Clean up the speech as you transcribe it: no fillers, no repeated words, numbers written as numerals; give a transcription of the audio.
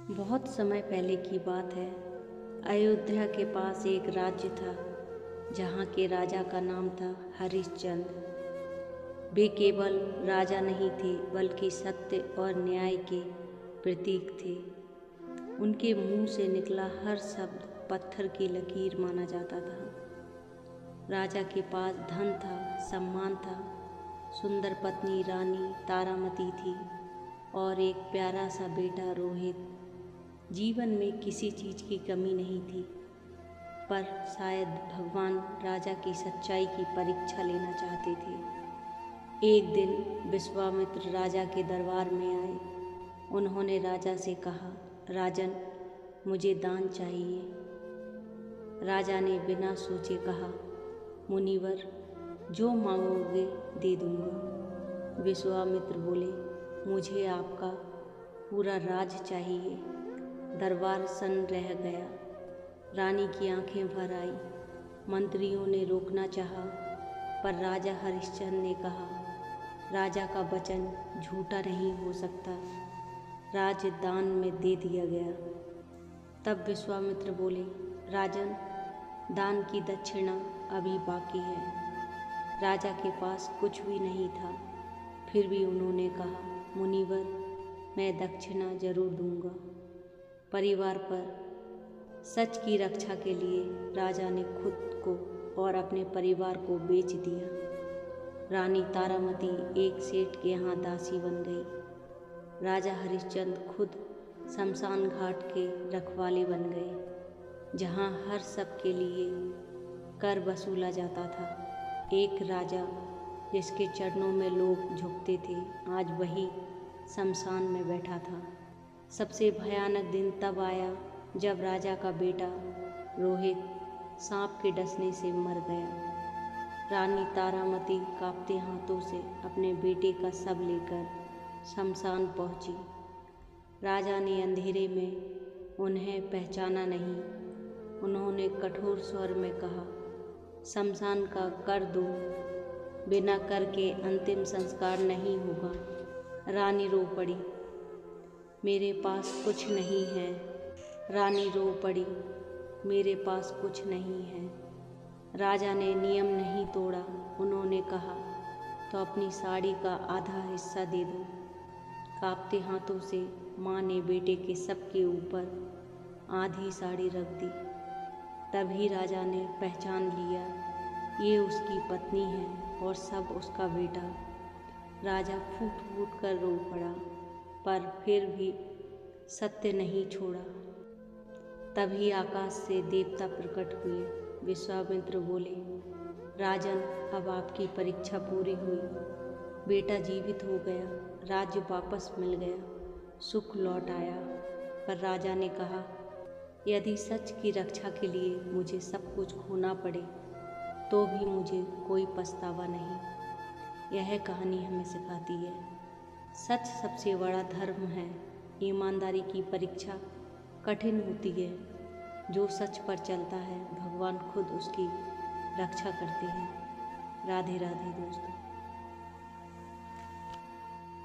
बहुत समय पहले की बात है। अयोध्या के पास एक राज्य था जहाँ के राजा का नाम था हरिश्चंद्र। वे केवल राजा नहीं थे बल्कि सत्य और न्याय के प्रतीक थे। उनके मुंह से निकला हर शब्द पत्थर की लकीर माना जाता था। राजा के पास धन था, सम्मान था, सुंदर पत्नी रानी तारामती थी और एक प्यारा सा बेटा रोहित। जीवन में किसी चीज़ की कमी नहीं थी, पर शायद भगवान राजा की सच्चाई की परीक्षा लेना चाहते थे। एक दिन विश्वामित्र राजा के दरबार में आए। उन्होंने राजा से कहा, राजन, मुझे दान चाहिए। राजा ने बिना सोचे कहा, मुनिवर, जो मांगोगे दे दूंगा। विश्वामित्र बोले, मुझे आपका पूरा राज चाहिए। दरबार सन्न रह गया। रानी की आंखें भर आई। मंत्रियों ने रोकना चाहा, पर राजा हरिश्चंद्र ने कहा, राजा का वचन झूठा नहीं हो सकता। राज्य दान में दे दिया गया। तब विश्वामित्र बोले, राजन, दान की दक्षिणा अभी बाकी है। राजा के पास कुछ भी नहीं था, फिर भी उन्होंने कहा, मुनिवर, मैं दक्षिणा जरूर दूंगा। परिवार पर सच की रक्षा के लिए राजा ने खुद को और अपने परिवार को बेच दिया। रानी तारामती एक सेठ के यहाँ दासी बन गई। राजा हरिश्चंद्र खुद शमशान घाट के रखवाले बन गए, जहाँ हर सब के लिए कर वसूला जाता था। एक राजा जिसके चरणों में लोग झुकते थे, आज वही शमशान में बैठा था। सबसे भयानक दिन तब आया जब राजा का बेटा रोहित सांप के डसने से मर गया। रानी तारामती कांपते हाथों से अपने बेटे का शव लेकर शमशान पहुंची। राजा ने अंधेरे में उन्हें पहचाना नहीं। उन्होंने कठोर स्वर में कहा, शमशान का कर दो, बिना कर के अंतिम संस्कार नहीं होगा। रानी रो पड़ी, मेरे पास कुछ नहीं है। रानी रो पड़ी, मेरे पास कुछ नहीं है। राजा ने नियम नहीं तोड़ा। उन्होंने कहा, तो अपनी साड़ी का आधा हिस्सा दे दो। कांपते हाथों से माँ ने बेटे के शव के ऊपर आधी साड़ी रख दी। तभी राजा ने पहचान लिया, ये उसकी पत्नी है और सब उसका बेटा। राजा फूट फूट कर रो पड़ा, पर फिर भी सत्य नहीं छोड़ा। तभी आकाश से देवता प्रकट हुए। विश्वामित्र बोले, राजन, अब आपकी परीक्षा पूरी हुई। बेटा जीवित हो गया, राज्य वापस मिल गया, सुख लौट आया। पर राजा ने कहा, यदि सच की रक्षा के लिए मुझे सब कुछ खोना पड़े तो भी मुझे कोई पछतावा नहीं। यह कहानी हमें सिखाती है, सच सबसे बड़ा धर्म है। ईमानदारी की परीक्षा कठिन होती है। जो सच पर चलता है, भगवान खुद उसकी रक्षा करते हैं। राधे राधे दोस्तों।